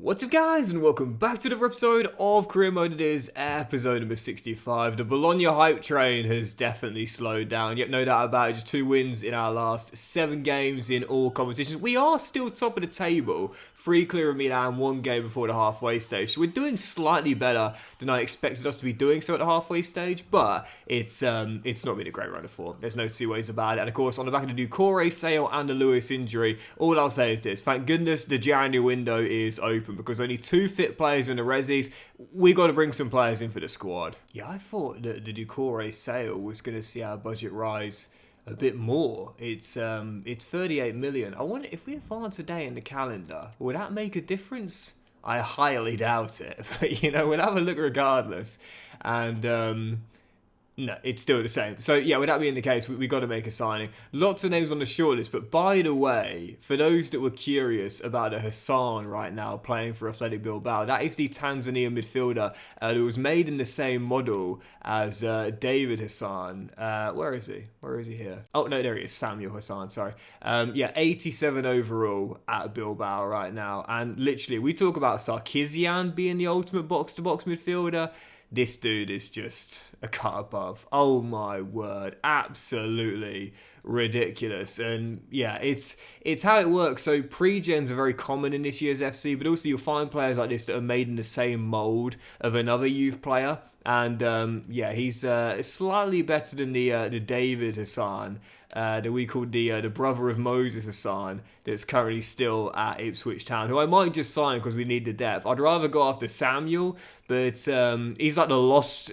What's up guys, and welcome back to another episode of Career Mode. It is episode number 65. The Bologna hype train has definitely slowed down, yet no doubt about it, just 2 wins in our last 7 games in all competitions. We are still top of the table, 3 clear of Milan, 1 game before the halfway stage. So we're doing slightly better than I expected us to be doing so at the halfway stage, but it's not been a great run of form. There's no two ways about it. And of course, on the back of the Ducore sale and the Lewis injury, all I'll say is this: thank goodness the January window is open, because only 2 fit players in the resis. We got to bring some players in for the squad. Yeah, I thought that the Ducore sale was going to see our budget rise a bit more. It's 38 million. I wonder if we advance a day in the calendar, would that make a difference? I highly doubt it, but we'll have a look regardless. And no, it's still the same. So yeah, with that being the case, we got to make a signing. Lots of names on the shortlist, but by the way, for those that were curious about a Hassan right now playing for Athletic Bilbao, that is the Tanzania midfielder that was made in the same model as David Hassan. Where is he? Where is he here? Oh no, there he is, Samuel Hassan, sorry. Yeah, 87 overall at Bilbao right now. And literally, we talk about Sarkisian being the ultimate box-to-box midfielder. This dude is just a cut above. Oh my word, absolutely ridiculous. And yeah, it's how it works. So pre-gens are very common in this year's FC, but also you'll find players like this that are made in the same mold of another youth player. And yeah, he's slightly better than the David Hassan that we called the brother of Moses Hassan, that's currently still at Ipswich Town, who I might just sign because we need the depth. I'd rather go after Samuel, but he's like the lost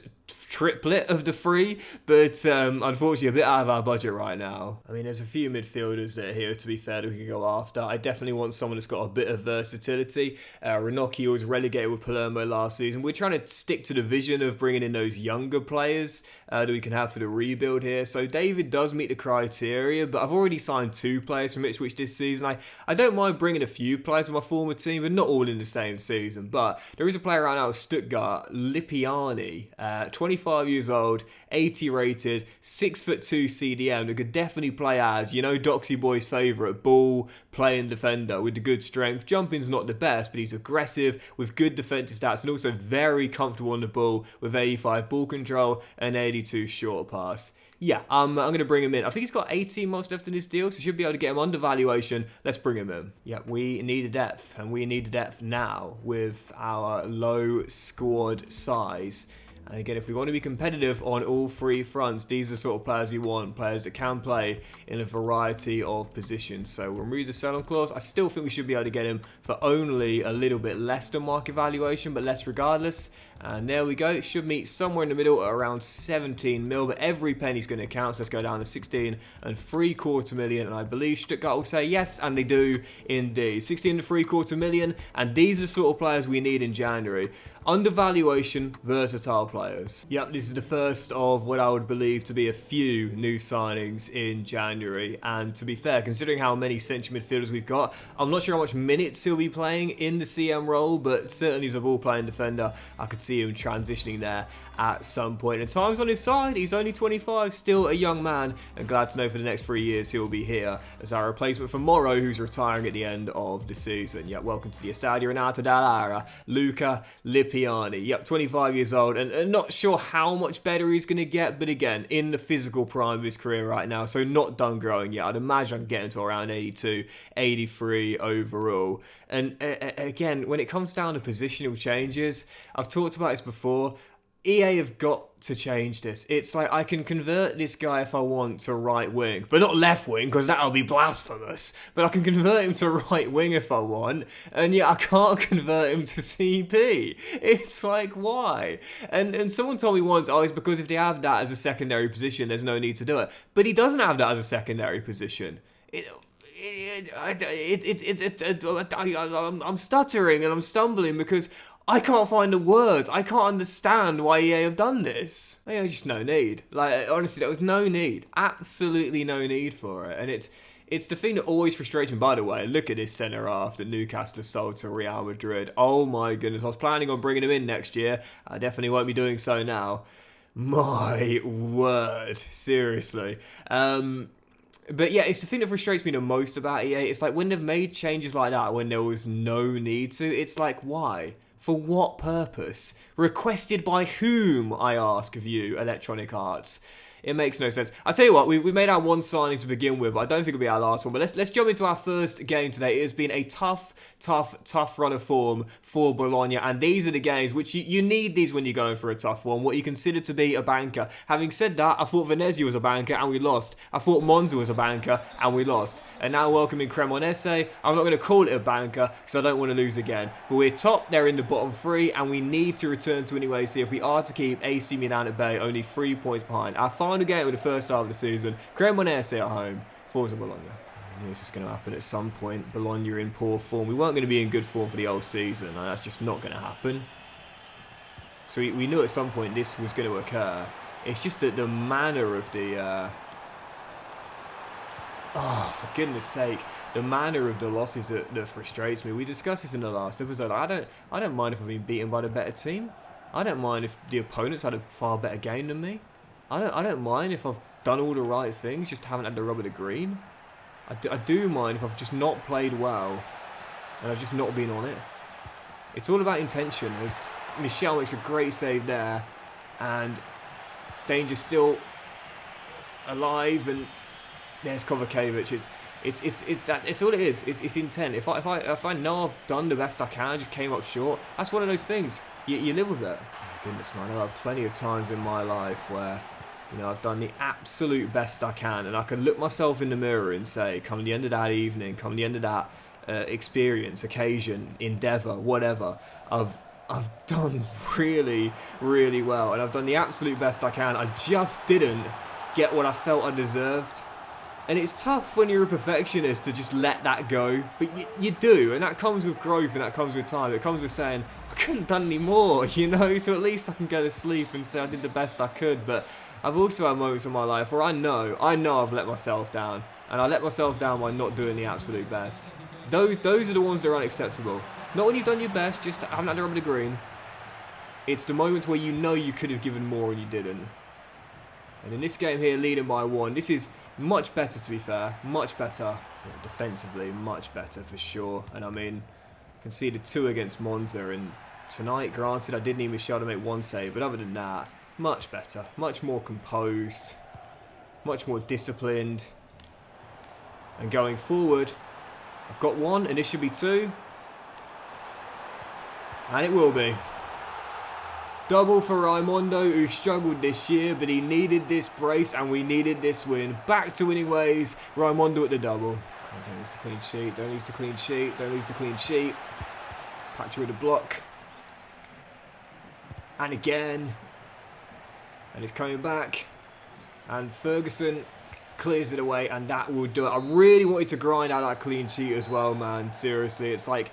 triplet of the 3, but unfortunately a bit out of our budget right now. I mean, there's a few midfielders that are here, to be fair, that we can go after. I definitely want someone that's got a bit of versatility. Ranocchio was relegated with Palermo last season. We're trying to stick to the vision of bringing in those younger players that we can have for the rebuild here. So David does meet the criteria, but I've already signed 2 players from Ipswich this season. I don't mind bringing a few players from my former team, but not all in the same season. But there is a player right now at Stuttgart, Lipani, 25 years old, 80 rated, 6'2" CDM that could definitely play as, Doxy Boy's favourite, ball playing defender with the good strength. Jumping's not the best, but he's aggressive with good defensive stats and also very comfortable on the ball with 85 ball control and 82 short pass. Yeah, I'm going to bring him in. I think he's got 18 months left in his deal, so should be able to get him under valuation. Let's bring him in. Yeah, we need a depth, and we need a depth now with our low squad size. And again, if we want to be competitive on all 3 fronts, these are the sort of players we want, players that can play in a variety of positions. So we'll remove the sell-on clause. I still think we should be able to get him for only a little bit less than market valuation, but less regardless. And there we go. It should meet somewhere in the middle at around 17 mil, but every penny's going to count. So let's go down to 16.75 million. And I believe Stuttgart will say yes, and they do indeed. 16.75 million, and these are the sort of players we need in January. Undervaluation, versatile players. Yep, this is the first of what I would believe to be a few new signings in January. And to be fair, considering how many central midfielders we've got, I'm not sure how much minutes he'll be playing in the CM role, but certainly as a ball-playing defender, I could see him transitioning there at some point. And time's on his side. He's only 25, still a young man, and glad to know for the next 3 years he'll be here as our replacement for Morrow, who's retiring at the end of the season. Yep, welcome to the Estadio Renato Dall'Ara, Luca, Lipani. Yep, 25 years old, and not sure how much better he's going to get, but again, in the physical prime of his career right now, so not done growing yet. I'd imagine I can get into around 82, 83 overall. And again, when it comes down to positional changes, I've talked about this before, EA have got to change this. It's like I can convert this guy if I want to right wing, but not left wing because that'll be blasphemous. But I can convert him to right wing if I want, and yet I can't convert him to CP. It's like, why? And someone told me once, oh, it's because if they have that as a secondary position, there's no need to do it. But he doesn't have that as a secondary position. I'm stuttering and I'm stumbling because I can't find the words. I can't understand why EA have done this. There's just no need. Like, honestly, there was no need. Absolutely no need for it. And it's the thing that always frustrates me. By the way, look at this centre-half that Newcastle have sold to Real Madrid. Oh my goodness. I was planning on bringing him in next year. I definitely won't be doing so now. My word. Seriously. But yeah, it's the thing that frustrates me the most about EA. It's like when they've made changes like that when there was no need to, it's like, why? For what purpose? Requested by whom, I ask of you, Electronic Arts? It makes no sense. I'll tell you what, we made our one signing to begin with, but I don't think it'll be our last one. But let's jump into our first game today. It has been a tough run of form for Bologna, and these are the games which you need these when you're going for a tough one, what you consider to be a banker. Having said that, I thought Venezia was a banker, and we lost. I thought Monza was a banker, and we lost. And now welcoming Cremonese, I'm not going to call it a banker, because I don't want to lose again. But we're top, they're in the bottom three, and we need to return to anyways here if we are to keep AC Milan at bay, only 3 points behind. Our final game of the first half of the season, Cremonese at home, Forza Bologna. I knew this was going to happen at some point. Bologna in poor form. We weren't going to be in good form for the whole season, and that's just not going to happen. So we knew at some point this was going to occur. It's just that the manner of the... oh, for goodness sake. The manner of the losses that frustrates me. We discussed this in the last episode. I don't mind if I've been beaten by the better team. I don't mind if the opponents had a far better game than me. I don't mind if I've done all the right things, just haven't had the rub of the green. I do mind if I've just not played well and I've just not been on it. It's all about intention, as Michel makes a great save there, and danger's still alive, and there's Kovacevic. It's all it is. It's intent. If I know I've done the best I can, I just came up short. That's one of those things. You live with it. Oh, goodness, man, I've had plenty of times in my life where, you know, I've done the absolute best I can, and I can look myself in the mirror and say, come the end of that evening, come the end of that experience, occasion, endeavour, whatever, I've done really, really well, and I've done the absolute best I can. I just didn't get what I felt I deserved. And it's tough when you're a perfectionist to just let that go, but you do, and that comes with growth, and that comes with time. It comes with saying, I couldn't have done any more, you know, so at least I can go to sleep and say I did the best I could. But I've also had moments in my life where I know I've let myself down, and I let myself down by not doing the absolute best. Those are the ones that are unacceptable. Not when you've done your best, just haven't had the rub of the green. It's the moments where you know you could have given more and you didn't. And in this game here, leading by 1, this is much better, to be fair. Much better. Yeah, defensively, much better for sure. And I mean, conceded 2 against Monza, and tonight, granted, I did need Michel to make 1 save, but other than that, much better. Much more composed. Much more disciplined. And going forward, I've got 1, and this should be 2. And it will be. Double for Raimondo, who struggled this year, but he needed this brace and we needed this win. Back to winning ways. Raimondo at the double. Oh, don't lose the clean sheet, don't lose the clean sheet, don't lose the clean sheet. Patcher with a block. And again. And it's coming back. And Ferguson clears it away, and that will do it. I really wanted to grind out that clean sheet as well, man. Seriously, it's like...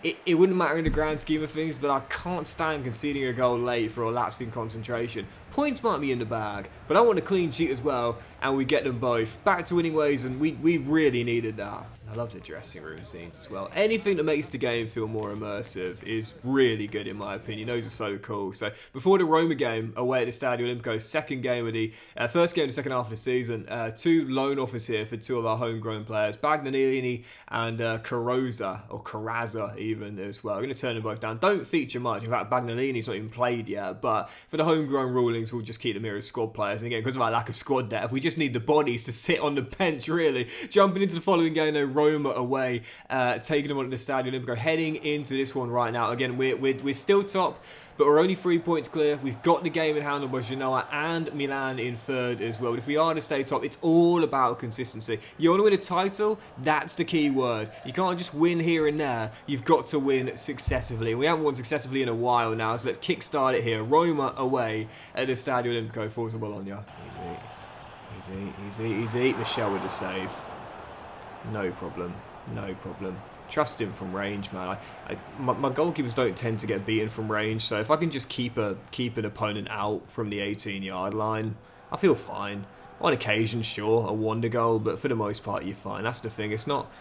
It wouldn't matter in the grand scheme of things, but I can't stand conceding a goal late for a lapse in concentration. Points might be in the bag, but I want a clean sheet as well, and we get them both. Back to winning ways, and we really needed that. I love the dressing room scenes as well. Anything that makes the game feel more immersive is really good in my opinion. Those are so cool. So before the Roma game away at the Stadio Olimpico, second game of the first game of the second half of the season, 2 loan offers here for 2 of our homegrown players, Bagnanini and Carrozza, or Carrazza even as well. I'm going to turn them both down. Don't feature much. In fact, Bagnanini's not even played yet, but for the homegrown rulings, we'll just keep them here as squad players. And again, because of our lack of squad depth, we just need the bodies to sit on the bench, really. Jumping into the following game, though, Roma away, taking them on at the Stadio Olimpico, heading into this one right now. Again, we're still top, but we're only 3 points clear. We've got the game in hand on both Genoa and Milan in third as well. But if we are to stay top, it's all about consistency. You want to win a title? That's the key word. You can't just win here and there. You've got to win successively. And we haven't won successfully in a while now, so let's kickstart it here. Roma away at the Stadio Olimpico, Forza Bologna. Easy. Michel with the save. No problem. Trust him from range, man. My goalkeepers don't tend to get beaten from range, so if I can just keep an opponent out from the 18-yard line, I feel fine. On occasion, sure, a wonder goal, but for the most part, you're fine. That's the thing. It's not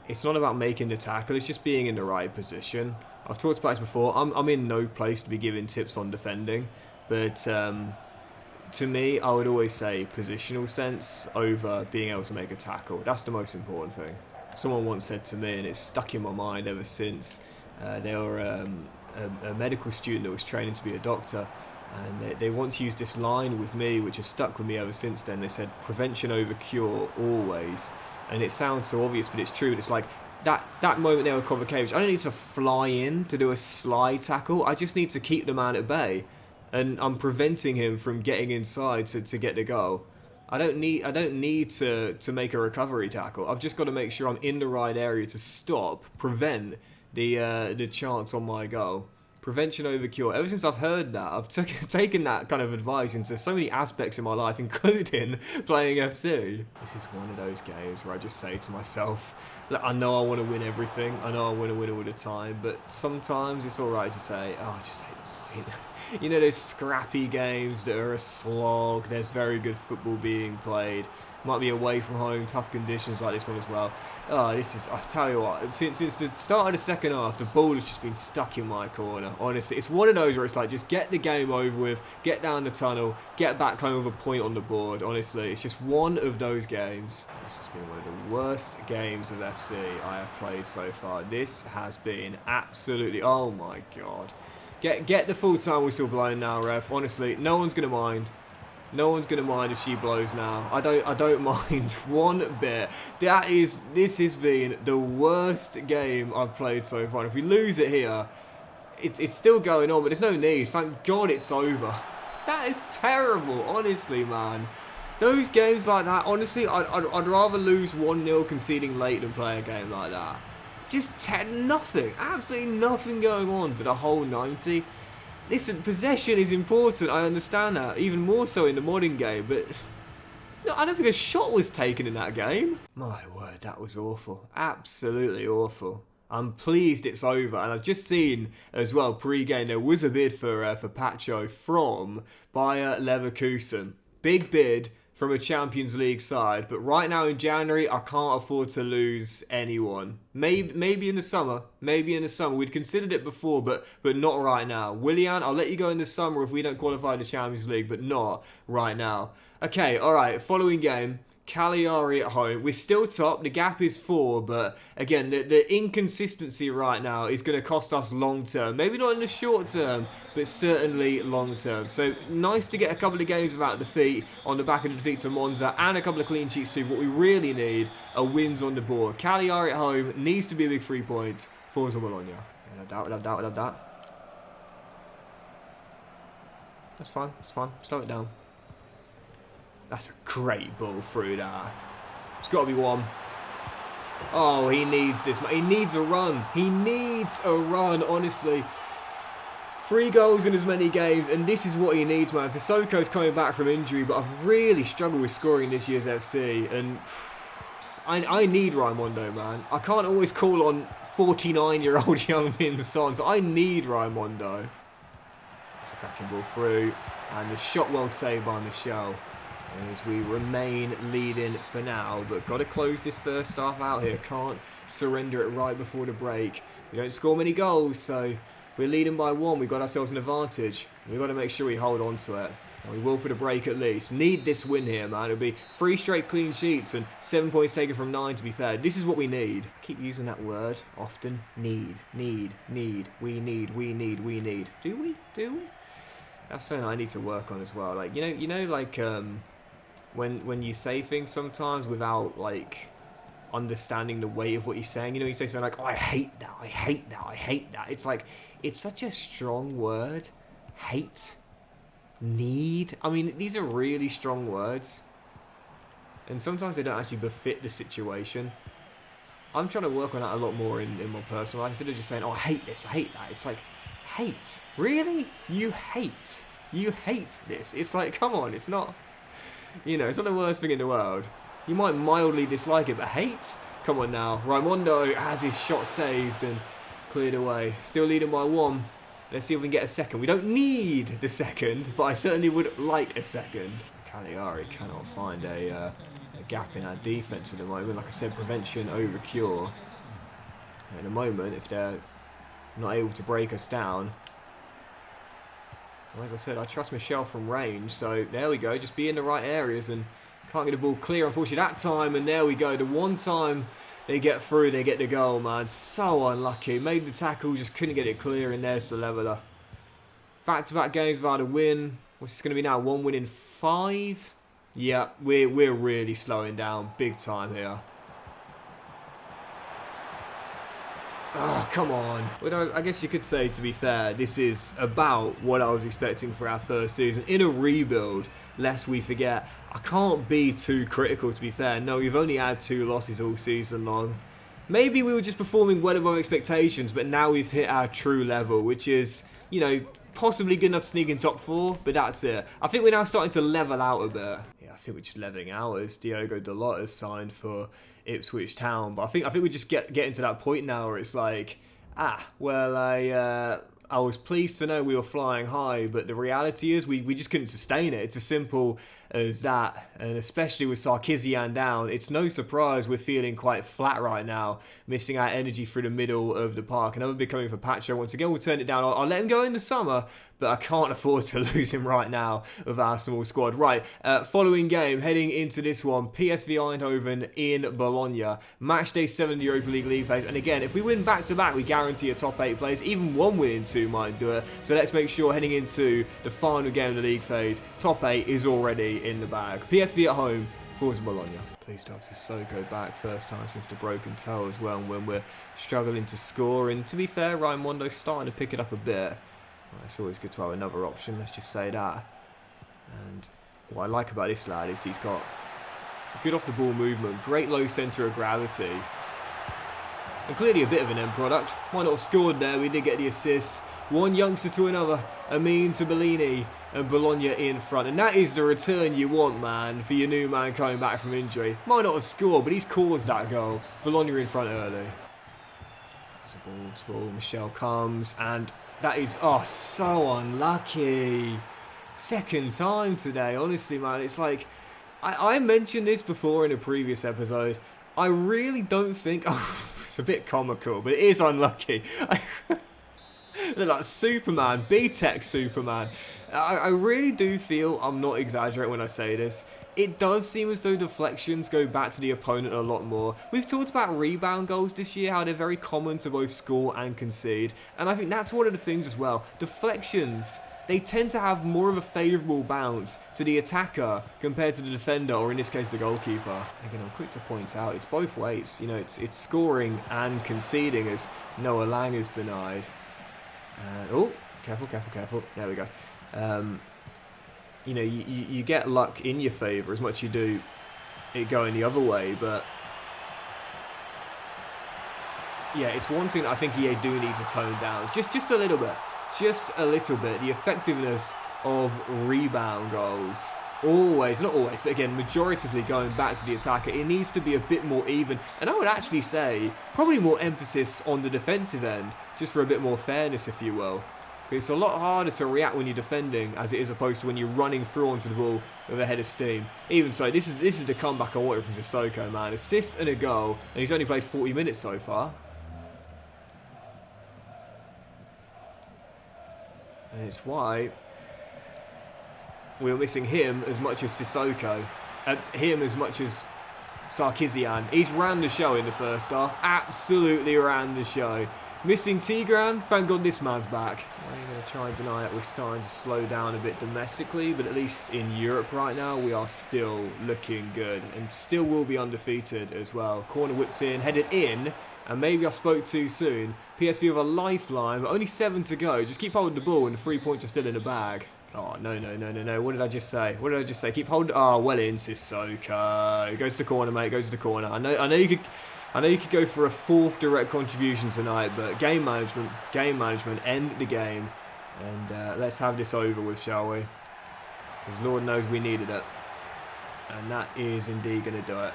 about making the tackle. It's just being in the right position. I've talked about this before. I'm in no place to be giving tips on defending, but to me, I would always say positional sense over being able to make a tackle. That's the most important thing. Someone once said to me, and it's stuck in my mind ever since, they were a medical student that was training to be a doctor, and they once used this line with me, which has stuck with me ever since then. They said, prevention over cure, always. And it sounds so obvious, but it's true. It's like, that moment there with Kovacevic, I don't need to fly in to do a slide tackle. I just need to keep the man at bay, and I'm preventing him from getting inside to get the goal. I don't need to make a recovery tackle. I've just got to make sure I'm in the right area to stop, prevent the chance on my goal. Prevention over cure. Ever since I've heard that, I've taken that kind of advice into so many aspects in my life, including playing FC. This is one of those games where I just say to myself, look, I know I want to win everything. I know I want to win all the time, but sometimes it's all right to say, oh, just take the point. You know, those scrappy games that are a slog. There's very good football being played. Might be away from home, tough conditions like this one as well. Oh, this is, I tell you what, since the start of the second half, the ball has just been stuck in my corner, honestly. It's one of those where it's like, just get the game over with, get down the tunnel, get back home with a point on the board, honestly. It's just one of those games. This has been one of the worst games of FC I have played so far. This has been absolutely, oh my God. Get the full-time whistle blown now, ref. Honestly, no one's going to mind. No one's going to mind if she blows now. I don't mind one bit. This has been the worst game I've played so far. If we lose it here, it's still going on, but there's no need. Thank God it's over. That is terrible, honestly, man. Those games like that, honestly, I'd rather lose 1-0 conceding late than play a game like that. Just nothing. Absolutely nothing going on for the whole 90. Listen, possession is important, I understand that, even more so in the modern game, but I don't think a shot was taken in that game. My word, that was awful. Absolutely awful. I'm pleased it's over, and I've just seen as well, pre-game, there was a bid for Pacho from Bayer Leverkusen. Big bid from a Champions League side, but right now in January, I can't afford to lose anyone. Maybe in the summer. We'd considered it before, but not right now. Willian, I'll let you go in the summer if we don't qualify the Champions League, but not right now. Okay, alright, following game. Cagliari at home. We're still top. The gap is 4, but again, the inconsistency right now is going to cost us long term. Maybe not in the short term, but certainly long term. So nice to get a couple of games without defeat on the back of the defeat to Monza and a couple of clean sheets too. What we really need are wins on the board. Cagliari at home needs to be a big 3 points. Forza Bologna. Love that. That's fine. Slow it down. That's a great ball through that. It's got to be one. Oh, he needs this. He needs a run. Honestly. 3 goals in as many games, and this is what he needs, man. Sissoko's coming back from injury, but I've really struggled with scoring this year's FC, and I need Raimondo, man. I can't always call on 49-year-old young Min Son, so I need Raimondo. That's a cracking ball through, and the shot well saved by Michel. As we remain leading for now, but got to close this first half out here. Can't surrender it right before the break. We don't score many goals, so if we're leading by 1, we've got ourselves an advantage. We've got to make sure we hold on to it. And we will for the break at least. Need this win here, man. It'll be 3 straight clean sheets and 7 points taken from 9, to be fair. This is what we need. I keep using that word often. Need. We need. Do we? That's something I need to work on as well. Like, you know, like, when you say things sometimes without like understanding the weight of what you're saying, you say something like, oh, I hate that. It's like, it's such a strong word. Hate, need. I mean, these are really strong words, and sometimes they don't actually befit the situation. I'm trying to work on that a lot more in my personal life, instead of just saying, oh, I hate this, I hate that. It's like, hate? Really? You hate this? It's like, come on, it's not... it's not the worst thing in the world. You might mildly dislike it, but hate? Come on now. Raimondo has his shot saved and cleared away. Still leading by 1. Let's see if we can get a second. We don't need the second, but I certainly would like a second. Cagliari cannot find a gap in our defence at the moment. Like I said, prevention over cure. In a moment, if they're not able to break us down, Well, as I said, I trust Michel from range, so there we go. Just be in the right areas and can't get the ball clear, unfortunately, that time. And there we go. The one time they get through, they get the goal, man. So unlucky. Made the tackle, just couldn't get it clear, and there's the leveller. Back-to-back games without a win. What's this going to be now? 1 win in 5? Yeah, we're really slowing down big time here. Oh, come on. Well, I guess you could say, to be fair, this is about what I was expecting for our first season. In a rebuild, lest we forget, I can't be too critical, to be fair. No, we've only had 2 losses all season long. Maybe we were just performing well above expectations, but now we've hit our true level, which is, you know, possibly good enough to sneak in top 4, but that's it. I think we're now starting to level out a bit. Yeah, I think we're just leveling out as Diogo Dalot has signed for Ipswich Town, but I think we just getting to that point now where it's like, well, I was pleased to know we were flying high, but the reality is we just couldn't sustain it. It's as simple as that, and especially with Sarkisian down, it's no surprise we're feeling quite flat right now, missing our energy through the middle of the park. Another big coming for Pacho. Once again, we'll turn it down. I'll let him go in the summer, but I can't afford to lose him right now with our small squad. Right, following game, heading into this one, PSV Eindhoven in Bologna. Match day 7 of the Europa League league phase, and again, if we win back-to-back, we guarantee a top 8 place. Even 1 win in 2 might do it. So let's make sure heading into the final game of the league phase, top 8 is already in the bag. PSV at home, Forza Bologna. Please don't have Sissoko back, first time since the broken toe as well, and when we're struggling to score. And to be fair, Ryan Mondo's starting to pick it up a bit. Well, it's always good to have another option, let's just say that. And what I like about this lad is he's got good off the ball movement, great low centre of gravity, and clearly a bit of an end product. Might not have scored there, we did get the assist. One youngster to another, Amin to Bellini, and Bologna in front. And that is the return you want, man, for your new man coming back from injury. Might not have scored, but he's caused that goal. Bologna in front early. That's a ball. Michel comes, and that is, so unlucky. Second time today, honestly, man. It's like, I mentioned this before in a previous episode. I really don't think, it's a bit comical, but it is unlucky. Look like Superman, B-Tech Superman. I really do feel I'm not exaggerating when I say this. It does seem as though deflections go back to the opponent a lot more. We've talked about rebound goals this year, how they're very common to both score and concede. And I think that's one of the things as well. Deflections, they tend to have more of a favourable bounce to the attacker compared to the defender, or in this case the goalkeeper. Again, I'm quick to point out, it's both ways. You know, it's scoring and conceding, as Noah Lang is denied. Oh, careful. There we go. You know, you get luck in your favour as much as you do it going the other way, but yeah, it's one thing that I think EA do need to tone down just a little bit. Just a little bit. The effectiveness of rebound goals. Always, not always, but again, majoritively going back to the attacker. It needs to be a bit more even. And I would actually say, probably more emphasis on the defensive end, just for a bit more fairness, if you will. Because it's a lot harder to react when you're defending, as it is opposed to when you're running through onto the ball with a head of steam. Even so, this is the comeback I wanted from Sissoko, man. Assist and a goal, and he's only played 40 minutes so far. And it's why we were missing him as much as Sissoko. Him as much as Sarkisian. He's ran the show in the first half. Absolutely ran the show. Missing Tigran. Thank God this man's back. Well, you're going to try and deny that we're starting to slow down a bit domestically, but at least in Europe right now, we are still looking good and still will be undefeated as well. Corner whipped in, headed in, and maybe I spoke too soon. PSV with a lifeline, but only 7 to go. Just keep holding the ball and the 3 points are still in the bag. Oh, no. What did I just say? Keep holding. Oh, well in, Sissoko. Goes to the corner, mate. Goes to the corner. I know you could go for a 4th direct contribution tonight, but game management, end the game. And let's have this over with, shall we? Because Lord knows we needed it. And that is indeed going to do it.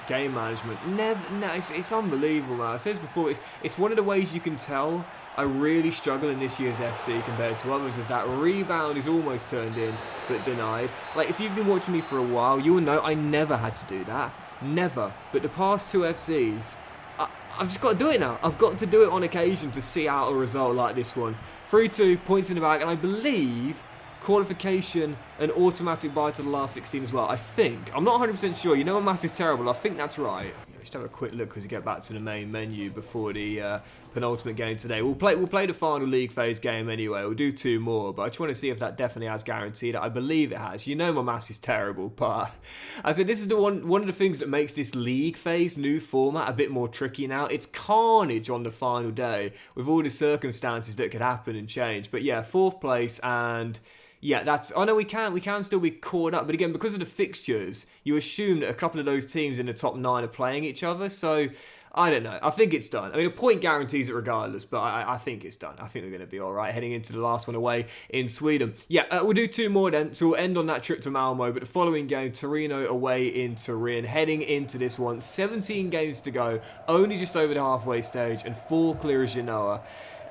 Game management. It's unbelievable, man. I said this before, it's one of the ways you can tell I really struggle in this year's FC compared to others, is that rebound is almost turned in, but denied. Like, if you've been watching me for a while, you'll know I never had to do that. Never. But the past 2 FCs, I've just got to do it now. I've got to do it on occasion to see out a result like this one. 3-2, points in the bag, and I believe qualification, and automatic bye to the last 16 as well. I think. I'm not 100% sure. You know, my maths is terrible. I think that's right. Just have a quick look as we get back to the main menu before the penultimate game today. We'll play the final league phase game anyway. We'll do 2 more, but I just want to see if that definitely has guaranteed. I believe it has. You know, my maths is terrible, but I said this is the one of the things that makes this league phase new format a bit more tricky now. It's carnage on the final day with all the circumstances that could happen and change. But yeah, 4th place and. Yeah, that's... Oh, no, we can still be caught up. But again, because of the fixtures, you assume that a couple of those teams in the top 9 are playing each other. So, I don't know. I think it's done. I mean, a point guarantees it regardless, but I think it's done. I think we're going to be all right heading into the last one away in Sweden. Yeah, we'll do 2 more then. So, we'll end on that trip to Malmo. But the following game, Torino away in Turin. Heading into this one, 17 games to go. Only just over the halfway stage and 4 clear as Genoa.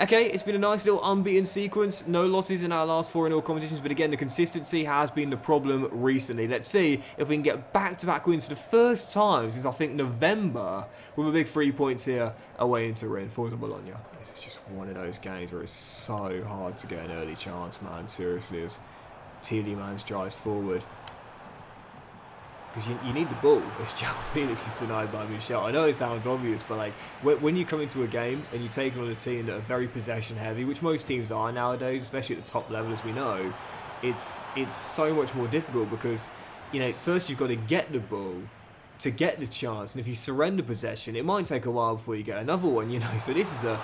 Okay, it's been a nice little unbeaten sequence. No losses in our last 4 in all competitions, but again, the consistency has been the problem recently. Let's see if we can get back-to-back wins for the first time since, I think, November, with a big 3 points here away in Turin. Forza Bologna. This is just one of those games where it's so hard to get an early chance, man. Seriously, as Tielemans drives forward. Because you need the ball, as João Felix is denied by Michel. I know it sounds obvious, but like when you come into a game and you take on a team that are very possession heavy, which most teams are nowadays, especially at the top level, as we know, it's so much more difficult because, you know, first you've got to get the ball to get the chance, and if you surrender possession, it might take a while before you get another one, you know. So this is a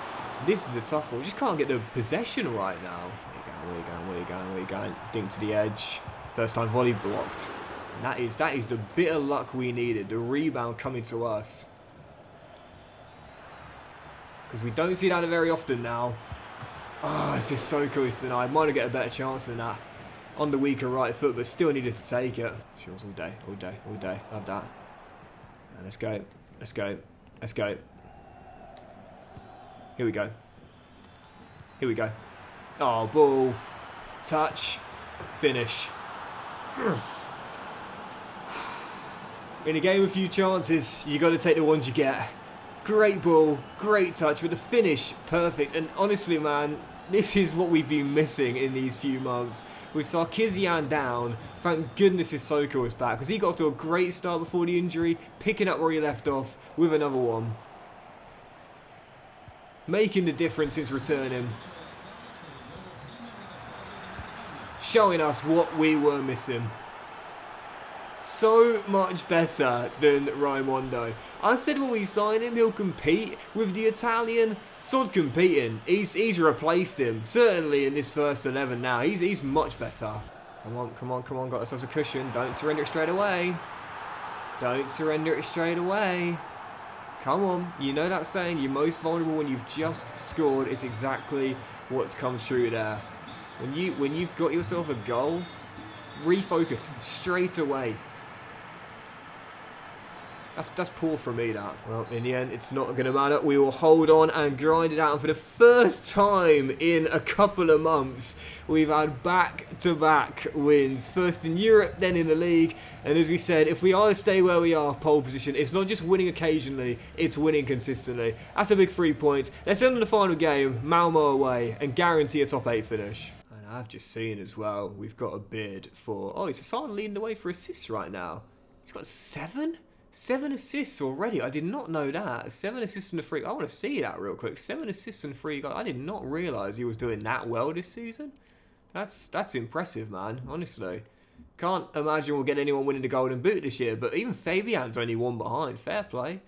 tough one. We just can't get the possession right now. Where you going? Dink to the edge. First time volley blocked. And that is the bit of luck we needed. The rebound coming to us. Because we don't see that very often now. Oh, this is so cool tonight. Might have get a better chance than that. On the weaker right foot, but still needed to take it. Shores all day. Love that. And let's go. Here we go. Oh, ball. Touch. Finish. In a game with few chances, you got to take the ones you get. Great ball, great touch, but the finish, perfect. And honestly, man, this is what we've been missing in these few months. With Sarkisian down, thank goodness Sissoko is back, because he got off to a great start before the injury, picking up where he left off with another one. Making the difference since returning. Showing us what we were missing. So much better than Raimondo. I said when we sign him, he'll compete with the Italian. Sod competing. He's replaced him. Certainly in this first 11 now. He's much better. Come on. Got ourselves a cushion. Don't surrender it straight away. Come on. You know that saying, you're most vulnerable when you've just scored. It's exactly what's come true there. When you've got yourself a goal, refocus straight away. That's poor from me, that. Well, in the end, it's not going to matter. We will hold on and grind it out. And for the first time in a couple of months, we've had back-to-back wins. First in Europe, then in the league. And as we said, if we are to stay where we are, pole position, it's not just winning occasionally, it's winning consistently. That's a big 3 points. Let's end on the final game, Malmo away, and guarantee a top 8 finish. And I've just seen as well, we've got a bid for... Oh, it's Hassan leading the way for assists right now. He's got 7? 7 assists already. I did not know that. 7 assists and a free... I want to see that real quick. 7 assists and 3 goals. I did not realise he was doing that well this season. That's impressive, man. Honestly. Can't imagine we'll get anyone winning the Golden Boot this year, but even Fabian's only 1 behind. Fair play.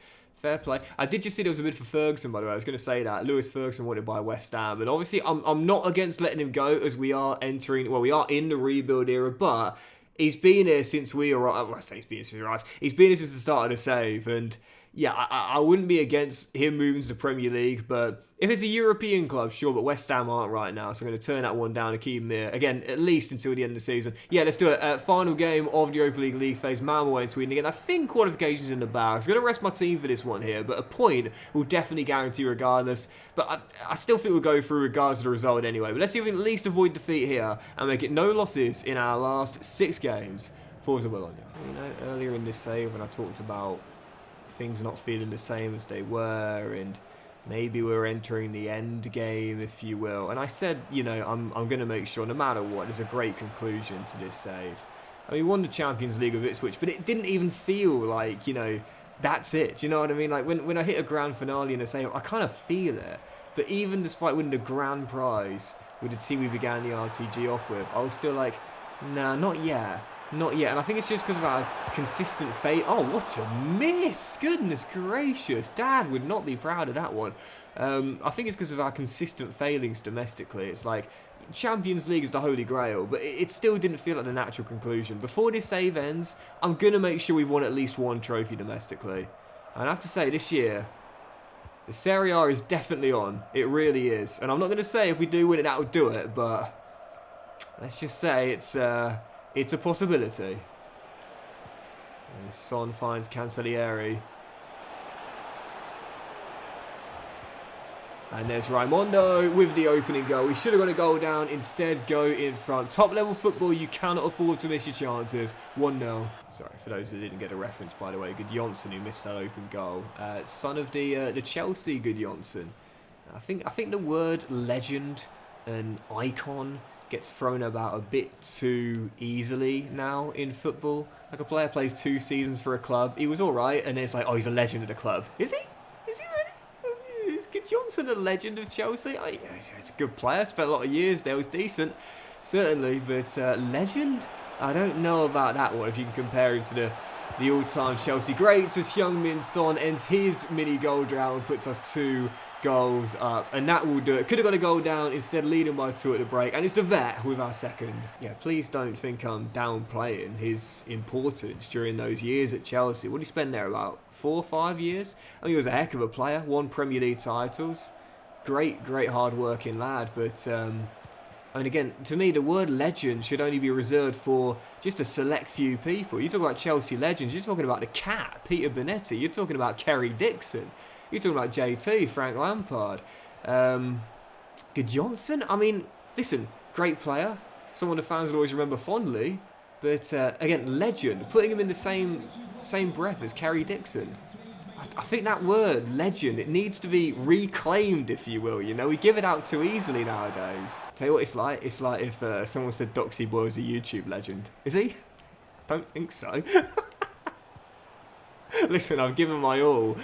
I did just see there was a bid for Ferguson, by the way. I was going to say that. Lewis Ferguson wanted by West Ham. And obviously, I'm not against letting him go as we are entering... Well, we are in the rebuild era, but... He's been here since we arrived. Well, I say he's been here since we arrived. He's been here since the start of the save. And yeah, I wouldn't be against him moving to the Premier League. But if it's a European club, sure. But West Ham aren't right now. So I'm going to turn that one down and keep him here. Again, at least until the end of the season. Yeah, let's do it. Final game of the Europa League phase. Malmo away in Sweden again. I think qualification's in the bag. I'm going to rest my team for this one here. But a point will definitely guarantee regardless. But I still think we'll go through regardless of the result anyway. But let's see if we can at least avoid defeat here. And make it no losses in our last 6 games. Forza Bologna. You know, earlier in this save when I talked about things not feeling the same as they were, and Maybe we're entering the end game, if you will. And I said, you know, I'm going to make sure, no matter what, there's a great conclusion to this save. I mean, we won the Champions League with Ipswich, but it didn't even feel like, you know, that's it. Do you know what I mean? Like, when I hit a grand finale in a save, I kind of feel it. But even despite winning the grand prize with the team we began the RTG off with, I was still like, nah, not yet. Not yet. And I think it's just because of our consistent fate. Oh, what a miss! Goodness gracious. Dad would not be proud of that one. I think it's because of our consistent failings domestically. It's like, Champions League is the holy grail, but it still didn't feel like the natural conclusion. Before this save ends, I'm going to make sure we've won at least one trophy domestically. And I have to say, this year, the Serie A is definitely on. It really is. And I'm not going to say if we do win it, that'll do it, but let's just say it's a possibility. And Son finds Cagliari. And there's Raimondo with the opening goal. We should have got a goal down. Instead, go in front. Top level football, you cannot afford to miss your chances. 1-0. Sorry, for those that didn't get a reference, by the way. Gudjonsson, who missed that open goal. Son of the Chelsea Gudjonsson. I think the word legend and icon gets thrown about a bit too easily now in football. Like, a player plays 2 seasons for a club. He was all right, and it's like, oh, he's a legend of the club. Is he? Is he really? Is Johnson a legend of Chelsea? Oh, yeah, he's a good player. Spent a lot of years there. Was decent, certainly. But legend? I don't know about that one. If you can compare him to the all-time Chelsea greats, as Heung-min Son ends his mini goal drought and puts us 2 goals up, and that will do it. Could have got a goal down, instead leading by 2 at the break, and it's the vet with our second. Yeah, please don't think I'm downplaying his importance during those years at Chelsea. What did he spend there, about 4 or 5 years? I mean, he was a heck of a player, won Premier League titles, great hard working lad, but and again, to me, the word legend should only be reserved for just a select few people. You talk about Chelsea legends, you're talking about the Cat, Peter Bonetti, you're talking about Kerry Dixon, you're talking about JT, Frank Lampard, Gudjonsson. I mean, listen, great player, someone the fans will always remember fondly, but again, legend, putting him in the same breath as Kerry Dixon. I think that word, legend, it needs to be reclaimed, if you will, you know? We give it out too easily nowadays. Tell you what it's like if someone said Doxy Boy was a YouTube legend. Is he? I don't think so. Listen, I've given my all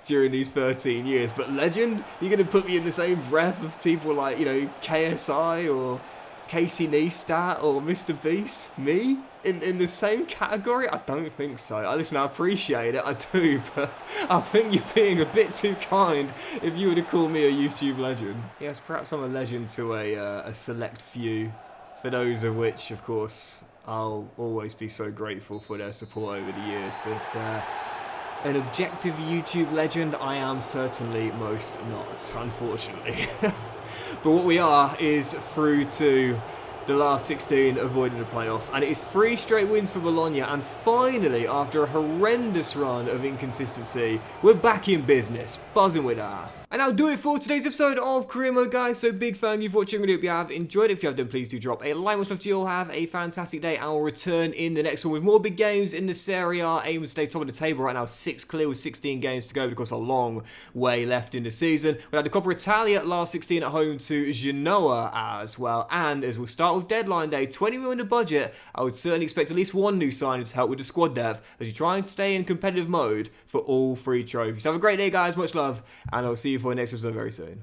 during these 13 years, but legend? You're going to put me in the same breath of people like, you know, KSI or Casey Neistat or Mr. Beast? Me? In the same category? I don't think so. Listen, I appreciate it, I do, but I think you're being a bit too kind if you were to call me a YouTube legend. Yes, perhaps I'm a legend to a select few, for those of which, of course, I'll always be so grateful for their support over the years, but an objective YouTube legend, I am certainly most not, unfortunately. But what we are is through to the last 16, avoiding the playoff, and it is 3 straight wins for Bologna, and finally, after a horrendous run of inconsistency, we're back in business, buzzing with that. And that'll do it for today's episode of Career Mode, guys. So big thank you for watching. Really hope you have enjoyed it. If you have, then please do drop a like. Much love to you all. Have a fantastic day, and I'll return in the next one with more big games in the Serie A. Aim to stay top of the table right now, 6 clear with 16 games to go. But of course, a long way left in the season. We had the Coppa Italia last 16 at home to Genoa as well. And as we'll start with deadline day, 20 million in the budget, I would certainly expect at least one new signing to help with the squad dev as you try and stay in competitive mode for all 3 trophies. Have a great day, guys. Much love, and I'll see you for the next episode very soon.